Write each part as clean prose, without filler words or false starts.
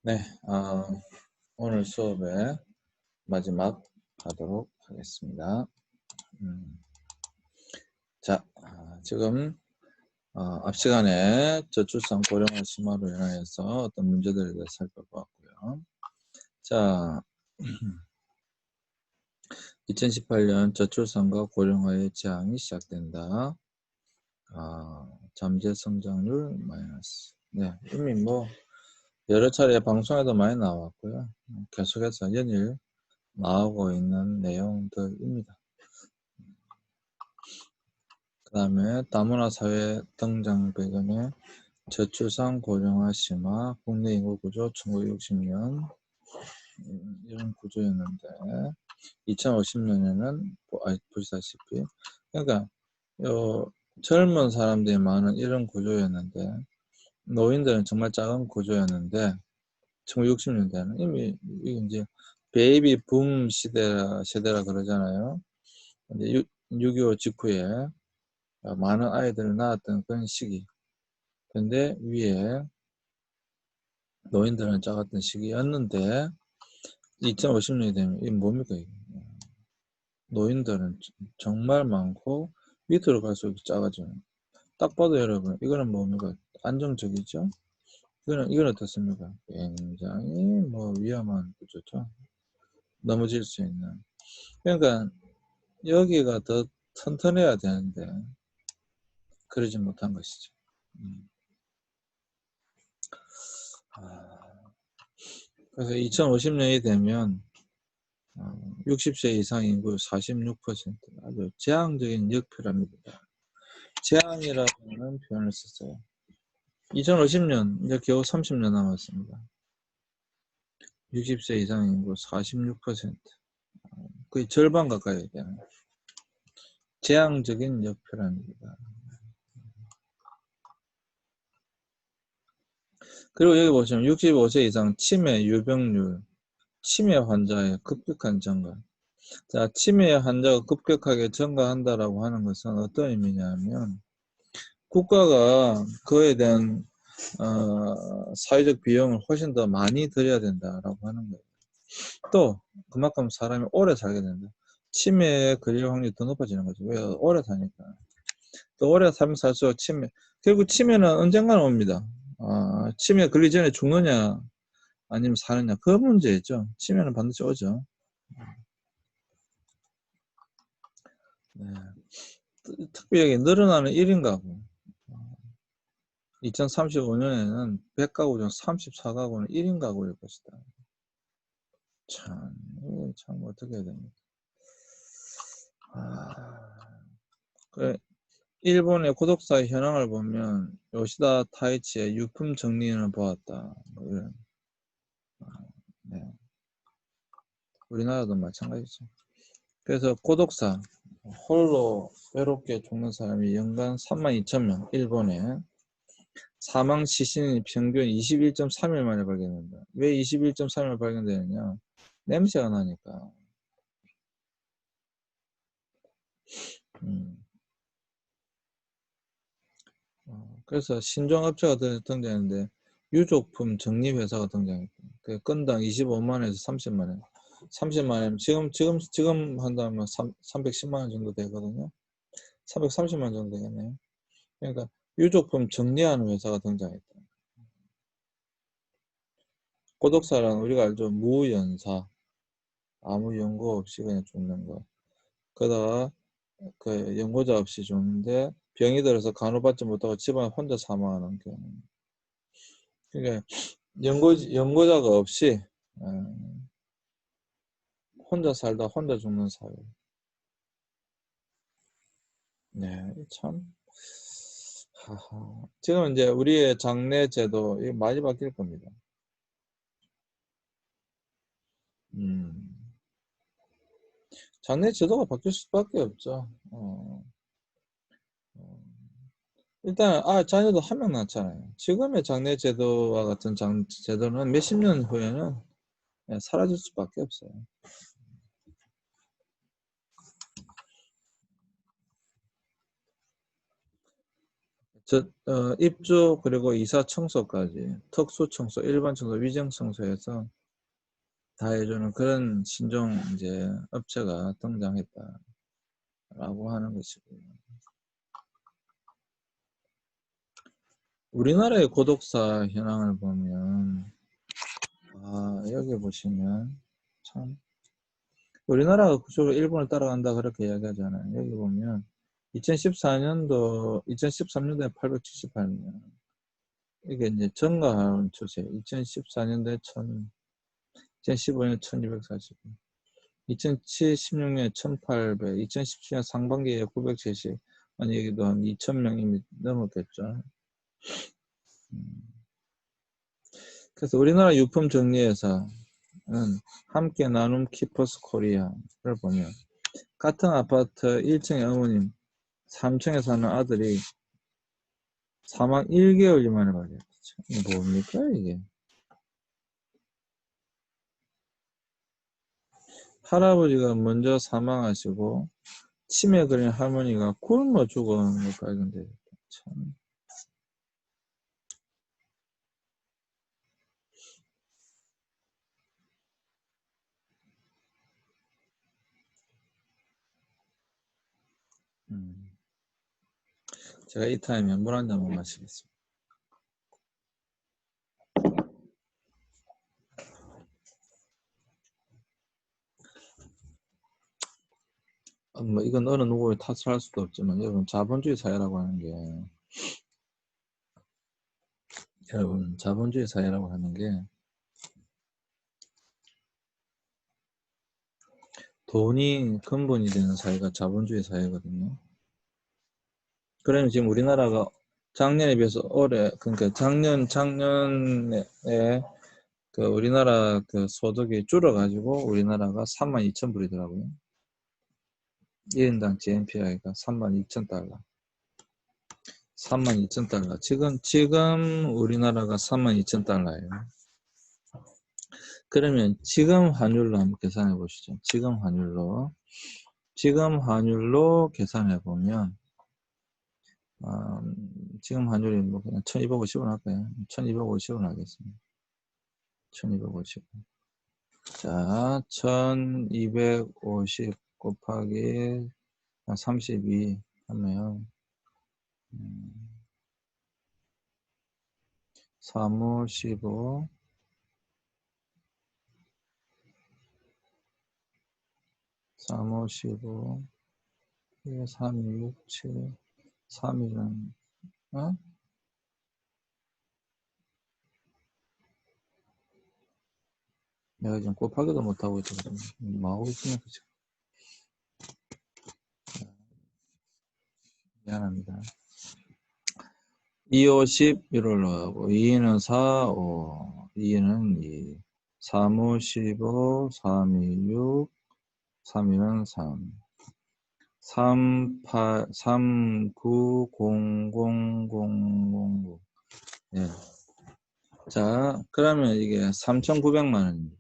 네, 오늘 수업의 마지막 하도록 하겠습니다. 자, 지금 앞 시간에 저출산 고령화 심화로 인하여서 어떤 문제들에 대해 살펴보았고요. 자, 2018년 저출산과 고령화의 재앙이 시작된다. 잠재 성장률 마이너스. 네, 이미 뭐 여러 차례 방송에도 많이 나왔고요. 계속해서 연일 나오고 있는 내용들입니다. 그 다음에 다문화 사회 등장 배경에 저출산 고령화 심화 국내 인구 구조 1960년 이런 구조였는데 2050년에는 보시다시피 그러니까 젊은 사람들이 많은 이런 구조였는데 노인들은 정말 작은 구조였는데 1960년대는 이미 이제 베이비 붐 시대라 그러잖아요. 근데 6.25 직후에 많은 아이들을 낳았던 그런 시기. 근데 위에 노인들은 작았던 시기였는데 2050년이 되면 이게 뭡니까? 이게? 노인들은 정말 많고 밑으로 갈수록 작아져요. 딱 봐도 여러분 이거는 뭡니까? 안정적이죠? 이거는 어떻습니까? 굉장히 뭐 위험한 구조죠. 넘어질 수 있는. 그러니까 여기가 더 튼튼해야 되는데 그러지 못한 것이죠. 그래서 2050년이 되면 60세 이상 인구 46% 아주 재앙적인 역피라미드다. 재앙이라는 표현을 썼어요. 2050년 이제 겨우 30년 남았습니다. 60세 이상 인구 46% 거의 절반 가까이 되는 재앙적인 역피라미드다. 그리고 여기 보시면 65세 이상 치매 유병률 치매 환자의 급격한 증가. 자, 치매 환자가 급격하게 증가한다라고 하는 것은 어떤 의미냐면 국가가 그에 대한 사회적 비용을 훨씬 더 많이 들여야 된다라고 하는 거예요. 또 그만큼 사람이 오래 살게 된다. 치매에 걸릴 확률이 더 높아지는 거죠. 왜? 오래 사니까. 또 오래 살면 살수록 결국 치매는 언젠가는 옵니다. 치매 걸리기 전에 죽느냐 아니면 사느냐 그 문제죠. 치매는 반드시 오죠. 네. 특별히 늘어나는 1인 가구 2035년에는 100가구 중 34가구는 1인 가구일 것이다. 참 어떻게 해야 됩니까? 일본의 고독사의 현황을 보면 요시다 타이치의 유품 정리는 보았다. 뭐 이런. 네. 우리나라도 마찬가지죠. 그래서 고독사, 홀로 외롭게 죽는 사람이 연간 32,000명, 일본에 사망 시신이 평균 21.3일 만에 발견된다. 왜 21.3일 발견되느냐? 냄새가 나니까. 그래서 신종업체가 등장했는데 유족품 정리회사가 등장했다. 그 건당 25만원에서 30만원. 30만원 지금 한다면 310만원 정도 되거든요. 330만원 정도 되겠네요. 그러니까 유족품 정리하는 회사가 등장했다. 고독사란 우리가 알죠. 무연사. 아무 연고 없이 그냥 죽는 거. 그러다가 그 연고자 없이 죽는데 병이 들어서 간호받지 못하고 집안 혼자 사망하는 경우. 그러니까 연고자가 없이 혼자 살다 혼자 죽는 사회. 네, 참. 지금 이제 우리의 장례 제도 이거 많이 바뀔 겁니다. 장례 제도가 바뀔 수밖에 없죠. 일단 자녀도 한 명 낳잖아요. 지금의 장례 제도와 같은 제도는 몇십 년 후에는 사라질 수밖에 없어요. 입주 그리고 이사 청소까지 특수 청소, 일반 청소, 위생 청소해서 다 해주는 그런 신종 이제 업체가 등장했다라고 하는 것이고요. 우리나라의 고독사 현황을 보면 여기 보시면 참 우리나라가 그쪽으로 일본을 따라간다 그렇게 이야기하잖아요. 여기 보면 2014년도 2013년도에 878명 이게 이제 증가하는 추세. 2014년도에 2015년에 1240 2016년에 1800 2017년 상반기에 970 아니 여기도 한 2000명 이미 넘었겠죠. 그래서 우리나라 유품 정리회사는 함께 나눔 키퍼스 코리아를 보면 같은 아파트 1층의 어머님 3층에 사는 아들이 사망 1개월 만에 발견했죠. 이게 뭡니까 이게. 할아버지가 먼저 사망하시고 치매 걸린 할머니가 굶어 죽어가는 걸 발견되었다. 참. 제가 이 타임에 물 한 잔만 마시겠습니다. 뭐 이건 어느 누구를 탓을 할 수도 없지만 여러분 자본주의 사회라고 하는 게 자본주의 사회라고 하는 게 돈이 근본이 되는 사회가 자본주의 사회거든요. 그러면 지금 우리나라가 작년에 비해서 올해 그러니까 작년에 그 우리나라 그 소득이 줄어가지고 우리나라가 32,000불이더라고요. 1인당 GNPI가 32,000달러. 32,000달러. 지금 우리나라가 32,000달러예요. 그러면 지금 환율로 한번 계산해 보시죠. 지금 환율로 계산해 보면 지금 환율이 뭐 그냥 1250원 할까요? 1250원 하겠습니다. 1250원. 자, 1250 곱하기 32 하면 3, 5, 15 3, 5, 15 3, 2, 6, 7 3일은 내가 지금 곱하기도 못하고 있거든요. 뭐 하고 있으니까 지금. 미안합니다. 2, 5, 10 1로 하고 2는 4, 5 2는 2 3, 5, 15 3, 2, 6 3, 2는 3 3, 8, 3, 9, 0, 0, 0, 0, 9 예. 자, 그러면 이게 3,900만 원입니다.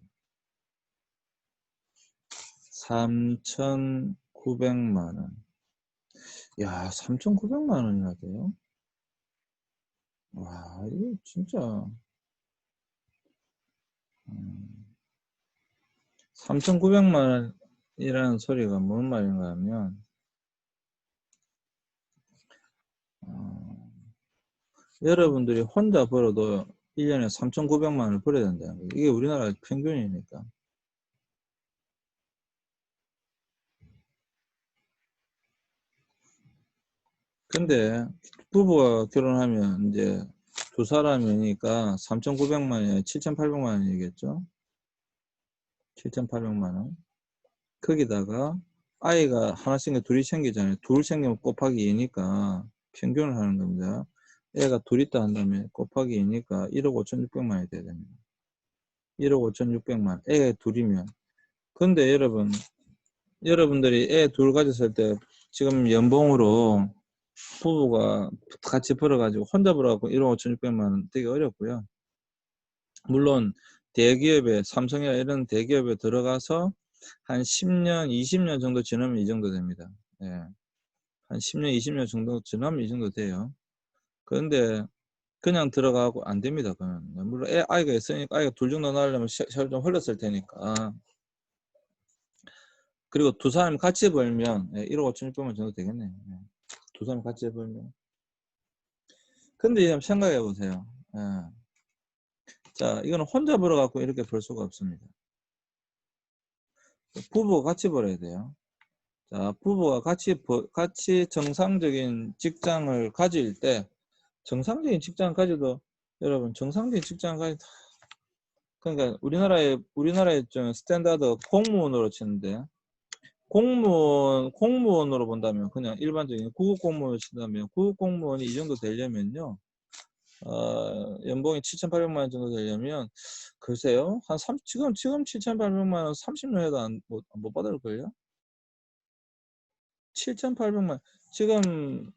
3,900만 원. 야, 3,900만 원이나 돼요? 와, 이거 진짜 3,900만 원이라는 소리가 뭔 말인가 하면 여러분들이 혼자 벌어도 1년에 3,900만 원을 벌어야 된다는 거예요. 이게 우리나라 평균이니까. 근데 부부가 결혼하면 이제 두 사람이니까 3,900만 원이 7,800만 원이겠죠? 7,800만 원. 거기다가 아이가 하나씩 둘이 생기잖아요. 둘 생기면 곱하기 2니까 평균을 하는 겁니다. 애가 둘 있다 한다면 곱하기 2니까 1억 5,600만 원이 돼야 됩니다. 1억 5,600만. 애 둘이면. 근데 여러분들이 애 둘 가졌을 때 지금 연봉으로 부부가 같이 벌어가지고 혼자 벌어갖고 1억 5,600만 원 되게 어렵고요. 물론 대기업에 삼성이나 이런 대기업에 들어가서 한 10년, 20년 정도 지나면 이 정도 됩니다. 예. 한 10년, 20년 정도 지나면 이 정도 돼요. 그런데 그냥 들어가고 안 됩니다. 그건. 물론 아이가 있으니까 아이가 둘 정도 낳으려면 세월 좀 흘렀을 테니까. 그리고 두 사람이 같이 벌면 1억 5,600만 정도 되겠네요. 두 사람이 같이 벌면. 근데 이제 생각해 보세요. 자, 이거는 혼자 벌어갖고 이렇게 벌 수가 없습니다. 부부가 같이 벌어야 돼요. 자, 부부가 같이 정상적인 직장을 가질 때, 정상적인 직장을 가져도, 여러분, 정상적인 직장을 가져도, 그러니까 우리나라의 좀 스탠다드 공무원으로 치는데, 공무원으로 본다면, 그냥 일반적인 구급 공무원으로 친다면, 구급 공무원이 이 정도 되려면요, 연봉이 7,800만 원 정도 되려면, 글쎄요, 지금 7,800만 원 30년 해도 못 받을걸요? 7,800만. 지금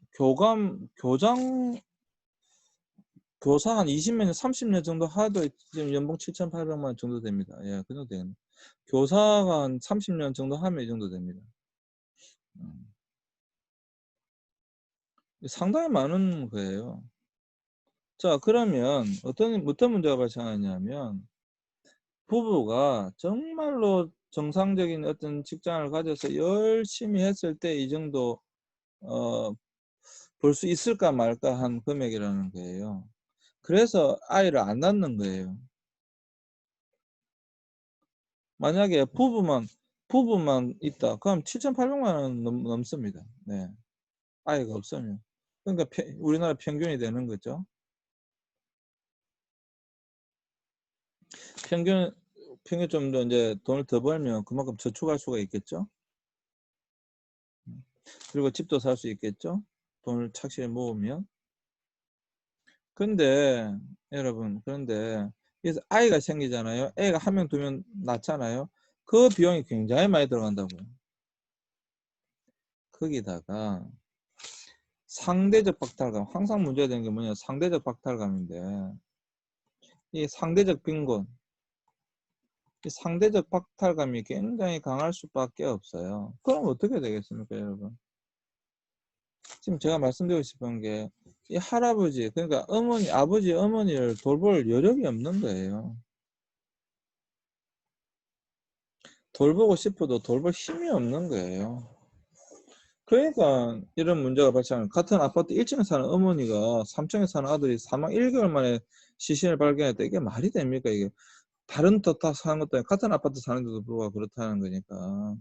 교사 한 20년, 30년 정도 하도 지금 연봉 7,800만 정도 됩니다. 예, 그 정도 되겠네. 교사가 한 30년 정도 하면 이 정도 됩니다. 상당히 많은 거예요. 자, 그러면 어떤 문제가 발생하냐면, 부부가 정말로 정상적인 어떤 직장을 가져서 열심히 했을 때 이 정도, 볼 수 있을까 말까 한 금액이라는 거예요. 그래서 아이를 안 낳는 거예요. 만약에 부부만 있다. 그럼 7,800만 원 넘습니다. 네. 아이가 없으면. 그러니까 우리나라 평균이 되는 거죠. 평균 좀 더 이제 돈을 더 벌면 그만큼 저축할 수가 있겠죠. 그리고 집도 살 수 있겠죠. 돈을 착실히 모으면. 근데 여러분, 그런데 그래서 아이가 생기잖아요. 애가 한 명, 두 명 낳잖아요. 그 비용이 굉장히 많이 들어간다고요. 거기다가 상대적 박탈감, 항상 문제가 되는 게 뭐냐, 상대적 박탈감인데, 이 상대적 빈곤, 이 상대적 박탈감이 굉장히 강할 수밖에 없어요. 그럼 어떻게 되겠습니까, 여러분? 지금 제가 말씀드리고 싶은 게, 이 할아버지, 그러니까 아버지, 어머니를 돌볼 여력이 없는 거예요. 돌보고 싶어도 돌볼 힘이 없는 거예요. 그러니까 이런 문제가 발생하는, 같은 아파트 1층에 사는 어머니가 3층에 사는 아들이 사망 1개월 만에 시신을 발견했다. 이게 말이 됩니까? 이게 다른 다 사는 것도 아니고 같은 아파트 사는데도 불구하고 그렇다는 거니까.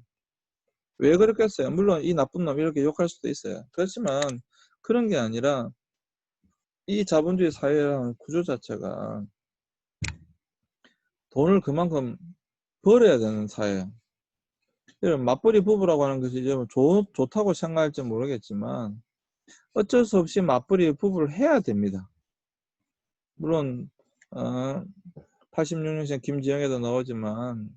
왜 그렇겠어요? 물론 이 나쁜 놈 이렇게 욕할 수도 있어요. 그렇지만 그런 게 아니라 이 자본주의 사회라는 구조 자체가 돈을 그만큼 벌어야 되는 사회. 이런 맞벌이 부부라고 하는 것이 이제 좋다고 생각할지 모르겠지만 어쩔 수 없이 맞벌이 부부를 해야 됩니다. 물론 86년생 김지영에도 나오지만,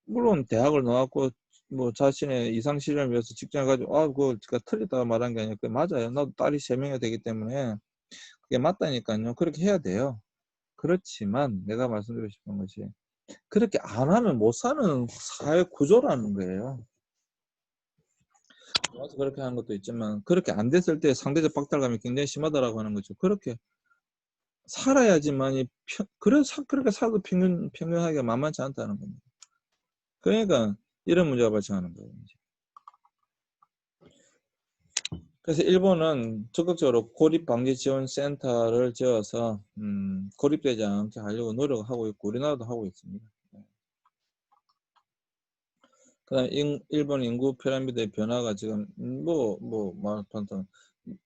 물론 대학을 나왔고 뭐 자신의 이상 실현을 위해서 직장을 가지고 그거 틀리다고 말한 게 아니고 맞아요. 나도 딸이 3명이 되기 때문에 그게 맞다니까요. 그렇게 해야 돼요. 그렇지만 내가 말씀드리고 싶은 것이, 그렇게 안 하면 못 사는 사회 구조라는 거예요. 그래서 그렇게 하는 것도 있지만, 그렇게 안 됐을 때 상대적 박탈감이 굉장히 심하다라고 하는 거죠. 그렇게 살아야지만이 그렇게 살아도 평균하기가 만만치 않다는 겁니다. 그러니까 이런 문제가 발생하는 거예요. 그래서 일본은 적극적으로 고립 방지 지원 센터를 지어서 고립되지 않게 하려고 노력을 하고 있고, 우리나라도 하고 있습니다. 그다음 일본 인구 피라미드의 변화가 지금 말하자면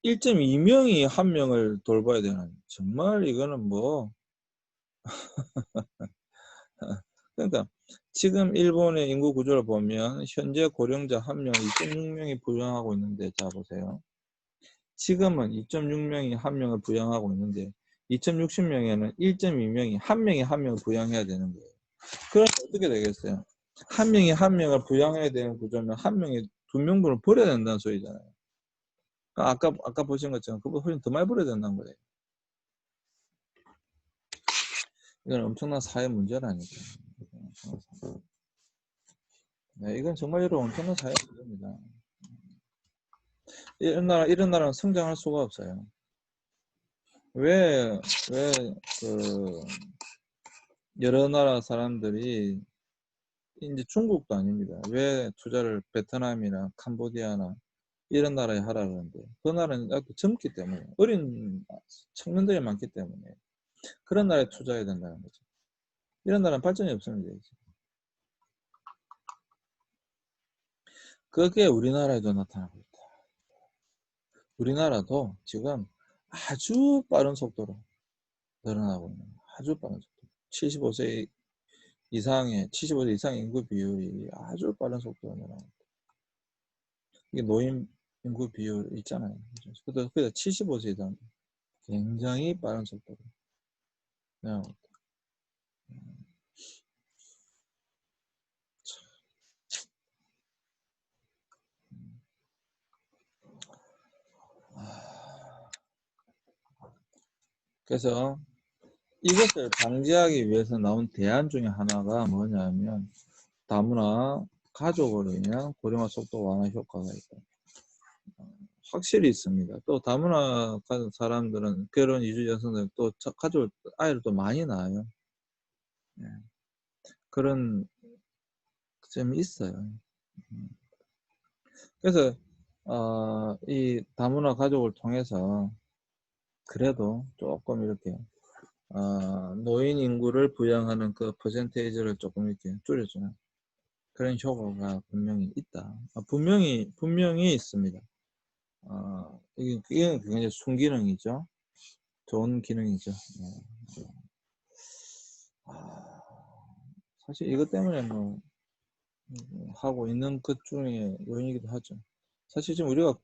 1.2명이 한 명을 돌봐야 되는, 정말 이거는 그러니까 지금 일본의 인구 구조를 보면 현재 고령자 한 명 2.6명이 부양하고 있는데, 자 보세요. 지금은 2.6명이 한 명을 부양하고 있는데 2060명에는 1.2명이 한 명이 한 명을 부양해야 되는 거예요. 그럼 어떻게 되겠어요? 한 명이 한 명을 부양해야 되는 구조면 한 명이 두 명분을 버려야 된다는 소리잖아요. 아까 보신 것처럼 그보다 훨씬 더 많이 버려야 된다는 거예요. 이건 엄청난 사회 문제라니까. 네, 이건 정말 여러분 엄청난 사회 문제입니다. 이런 나라는 성장할 수가 없어요. 왜, 여러 나라 사람들이, 이제 중국도 아닙니다. 왜 투자를 베트남이나 캄보디아나 이런 나라에 하라 그러는데, 그 나라는 아주 젊기 때문에, 어린 청년들이 많기 때문에, 그런 나라에 투자해야 된다는 거죠. 이런 나라는 발전이 없습니다. 이제. 그게 우리나라에도 나타나고 있다. 우리나라도 지금 아주 빠른 속도로 늘어나고 있는, 아주 빠른 속도. 75세 이상의 인구 비율이 아주 빠른 속도로 늘어나고 있다. 이게 노인 인구 비율 있잖아요. 그래서 75세 이상 굉장히 빠른 속도로 늘어나고 있다. 그래서 이것을 방지하기 위해서 나온 대안 중에 하나가 뭐냐면, 다문화 가족으로 인한 고령화 속도 완화 효과가 있다. 확실히 있습니다. 또 다문화 사람들은, 결혼 이주 여성들 또 가족 아이를 또 많이 낳아요. 네. 그런 점이 있어요. 그래서 이 다문화 가족을 통해서 그래도 조금 이렇게 노인 인구를 부양하는 그 퍼센테이지를 조금 이렇게 줄여주는 그런 효과가 분명히 있다. 분명히 있습니다. 이게 굉장히 순기능이죠. 좋은 기능이죠. 네. 사실 이것 때문에 뭐 하고 있는 것 중에 요인이기도 하죠. 사실 지금 우리가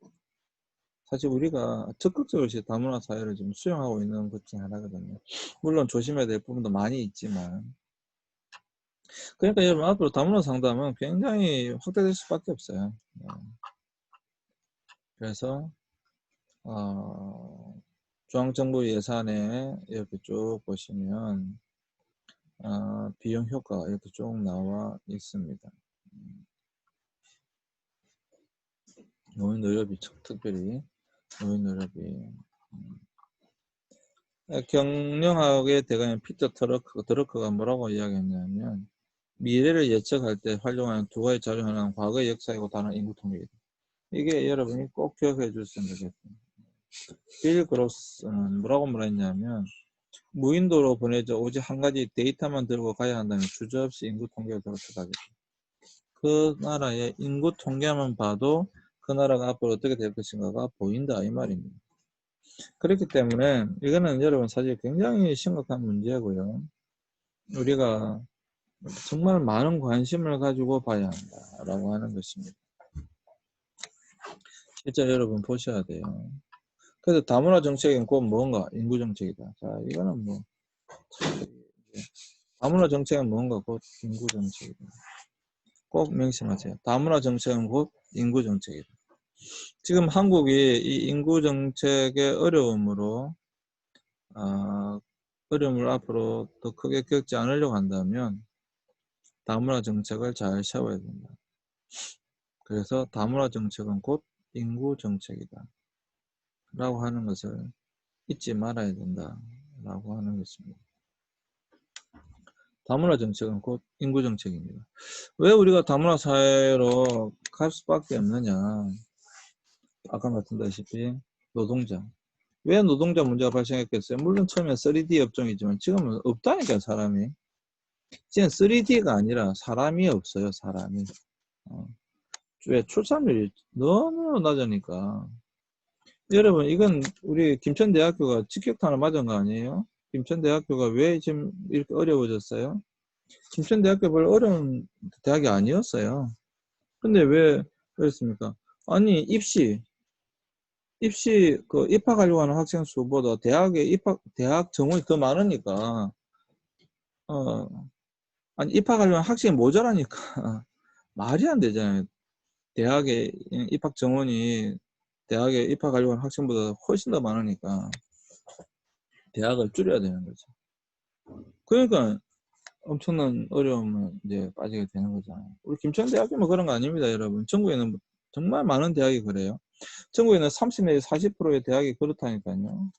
적극적으로 다문화 사회를 지금 수용하고 있는 것 중에 하나거든요. 물론 조심해야 될 부분도 많이 있지만, 그러니까 여러분 앞으로 다문화 상담은 굉장히 확대될 수밖에 없어요. 그래서 중앙정부 예산에 이렇게 쭉 보시면 비용 효과가 이렇게 쭉 나와 있습니다. 노인 의료비, 특별히 노인 의료비. 경영학의 대가인 피터 드러크가 뭐라고 이야기했냐면, 미래를 예측할 때 활용하는 두 가지 자료, 하나는 과거의 역사이고 다른 인구 통계이다. 이게 여러분이 꼭 기억해 주셨으면 좋겠습니다. 빌 그로스는 뭐라고 말했냐면, 무인도로 보내져 오직 한 가지 데이터만 들고 가야 한다면 주저없이 인구 통계를 들어가겠다. 그 나라의 인구 통계만 봐도 그 나라가 앞으로 어떻게 될 것인가가 보인다, 이 말입니다. 그렇기 때문에 이거는 여러분 사실 굉장히 심각한 문제고요. 우리가 정말 많은 관심을 가지고 봐야 한다라고 하는 것입니다. 실제 여러분 보셔야 돼요. 그래서 다문화 정책은 곧 뭔가 인구 정책이다. 자, 이거는 뭐 다문화 정책은 뭔가 곧 인구 정책이다. 꼭 명심하세요. 다문화 정책은 곧 인구 정책이다. 지금 한국이 이 인구 정책의 어려움을 앞으로 더 크게 겪지 않으려고 한다면 다문화 정책을 잘 세워야 된다. 그래서 다문화 정책은 곧 인구 정책이다 라고 하는 것을 잊지 말아야 된다 라고 하는 것입니다. 다문화 정책은 곧 인구 정책입니다. 왜 우리가 다문화 사회로 갈 수밖에 없느냐. 아까 말씀드렸다시피 노동자. 왜 노동자 문제가 발생했겠어요? 물론 처음엔 3D 업종이지만 지금은 없다니까, 사람이. 지금 3D가 아니라 사람이 없어요, 사람이. 왜? 출산율이 너무 낮으니까. 여러분, 이건 우리 김천대학교가 직격탄을 맞은 거 아니에요? 김천대학교가 왜 지금 이렇게 어려워졌어요? 김천대학교 별로 어려운 대학이 아니었어요. 근데 왜 그랬습니까? 아니, 입학하려고 하는 학생 수보다 대학 정원이 더 많으니까, 아니, 입학하려는 학생이 모자라니까, 말이 안 되잖아요. 입학 정원이 대학에 입학하려고 하는 학생보다 훨씬 더 많으니까, 대학을 줄여야 되는 거죠. 그러니까, 엄청난 어려움을 이제 빠지게 되는 거잖아요. 우리 김천대학교 뭐 그런 거 아닙니다, 여러분. 전국에는 정말 많은 대학이 그래요. 전국에는 30 내지 40%의 대학이 그렇다니까요.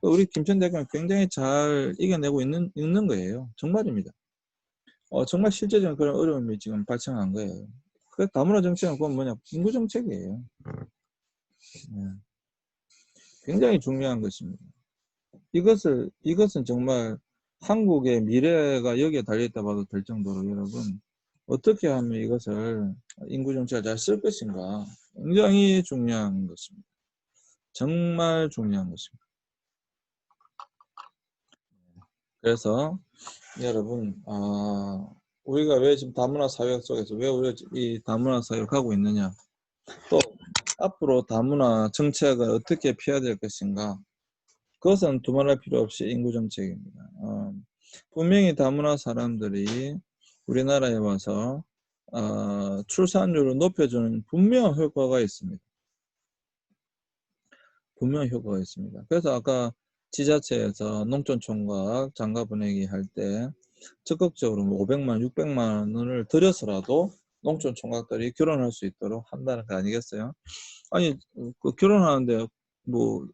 우리 김천 대학교는 굉장히 잘 이겨내고 있는 거예요. 정말입니다. 정말 실제적인 그런 어려움이 지금 발생한 거예요. 그 다문화 정책은 그건 뭐냐? 인구 정책이에요. 네. 굉장히 중요한 것입니다. 이것은 정말 한국의 미래가 여기에 달려있다 봐도 될 정도로 여러분, 어떻게 하면 이것을 인구 정책을 잘 쓸 것인가 굉장히 중요한 것입니다. 정말 중요한 것입니다. 그래서 여러분, 우리가 왜 지금 다문화 사회학 속에서 왜 우리가 이 다문화 사회를 하고 있느냐, 또 앞으로 다문화 정책을 어떻게 피해야 될 것인가, 그것은 두말할 필요 없이 인구 정책입니다. 분명히 다문화 사람들이 우리나라에 와서 출산율을 높여주는 분명한 효과가 있습니다. 분명한 효과가 있습니다. 그래서 아까 지자체에서 농촌총각 장가 보내기 할 때 적극적으로 500만, 600만 원을 들여서라도 농촌 총각들이 결혼할 수 있도록 한다는 거 아니겠어요? 아니, 그 결혼하는데 뭐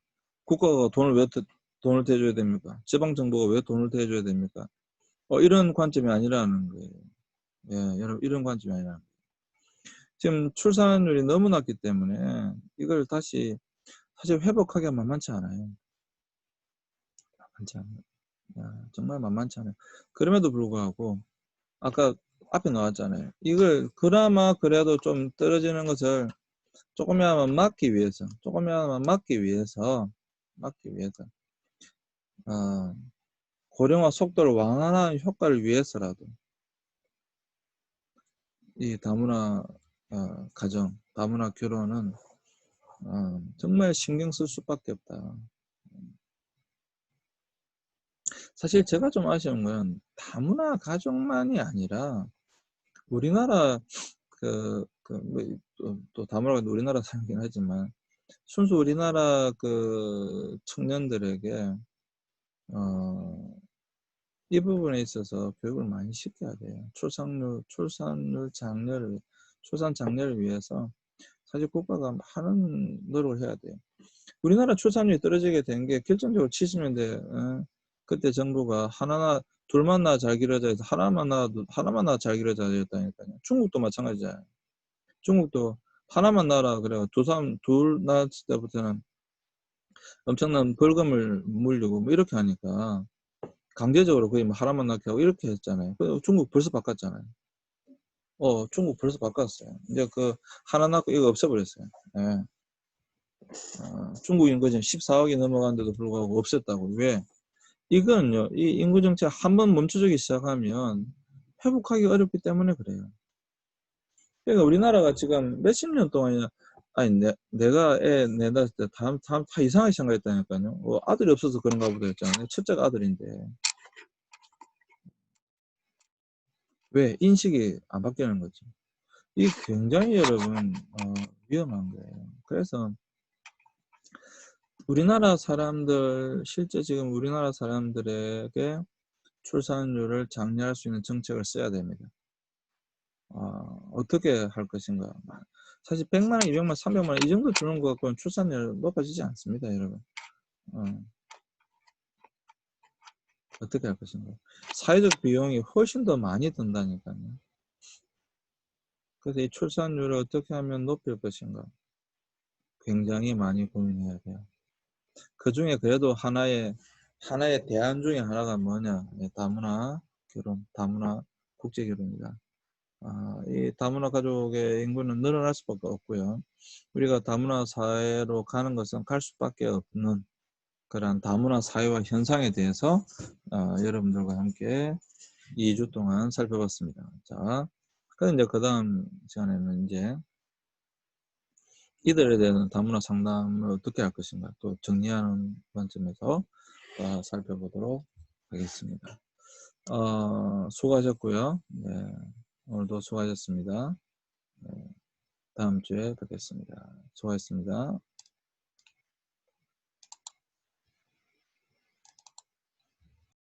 국가가 돈을 대줘야 됩니까? 지방정부가 왜 돈을 대줘야 됩니까? 이런 관점이 아니라는 거예요. 예, 여러분, 이런 관점이 아니라. 지금 출산율이 너무 낮기 때문에 이걸 다시 사실 회복하기가 만만치 않아요. 만만치 않아요. 정말 만만치 않아요. 그럼에도 불구하고 아까 앞에 나왔잖아요. 이걸 그나마 그래도 좀 떨어지는 것을 조금이나마 막기 위해서 고령화 속도를 완화하는 효과를 위해서라도 이 다문화 가정, 다문화 결혼은 정말 신경 쓸 수밖에 없다. 사실 제가 좀 아쉬운 건 다문화 가족만이 아니라 우리나라 또 다문화가 우리나라 사람이긴 하지만 순수 우리나라 그 청년들에게 이 부분에 있어서 교육을 많이 시켜야 돼요. 출산 장려를 위해서 사실 국가가 많은 노력을 해야 돼요. 우리나라 출산율이 떨어지게 된 게 결정적으로 70년대 그때 정부가 둘만 낳아 잘 기르자 해서 하나만 낳아 잘 기르자 했다니까요. 중국도 마찬가지잖아요. 중국도 하나만 낳아라 그래요. 둘 낳았을 때부터는 엄청난 벌금을 물리고 뭐 이렇게 하니까 강제적으로 거의 뭐 하나만 낳게 하고 이렇게 했잖아요. 중국 벌써 바꿨잖아요. 중국 벌써 바꿨어요. 이제 그 하나 낳고 이거 없애버렸어요. 예. 중국 인구 지금 14억이 넘어가는데도 불구하고 없앴다고. 왜? 이거는요, 이 인구 정책 한번 멈춰주기 시작하면 회복하기 어렵기 때문에 그래요. 그러니까 우리나라가 지금 몇십 년 동안이나, 아니, 내가 애 낳았을 때 다 이상하게 생각했다니까요. 아들이 없어서 그런가 보다 했잖아요. 첫째가 아들인데. 왜? 인식이 안 바뀌는 거죠. 이게 굉장히 여러분, 위험한 거예요. 그래서 실제 지금 우리나라 사람들에게 출산율을 장려할 수 있는 정책을 써야 됩니다. 어떻게 할 것인가. 사실 100만 원, 200만 원, 300만 원 이 정도 주는 것 같고는 출산율 높아지지 않습니다, 여러분. 어떻게 할 것인가. 사회적 비용이 훨씬 더 많이 든다니까요. 그래서 이 출산율을 어떻게 하면 높일 것인가. 굉장히 많이 고민해야 돼요. 그 중에 그래도 하나의 대안 중에 하나가 뭐냐. 다문화 결혼, 다문화 국제 결혼이다. 이 다문화 가족의 인구는 늘어날 수밖에 없고요. 우리가 다문화 사회로 가는 것은 갈 수밖에 없는 그런 다문화 사회와 현상에 대해서 여러분들과 함께 2주 동안 살펴봤습니다. 자, 그럼 이제 그 다음 시간에는 이제 이들에 대한 다문화 상담을 어떻게 할 것인가 또 정리하는 관점에서 살펴보도록 하겠습니다. 수고하셨고요. 네, 오늘도 수고하셨습니다. 네, 다음 주에 뵙겠습니다. 수고하셨습니다.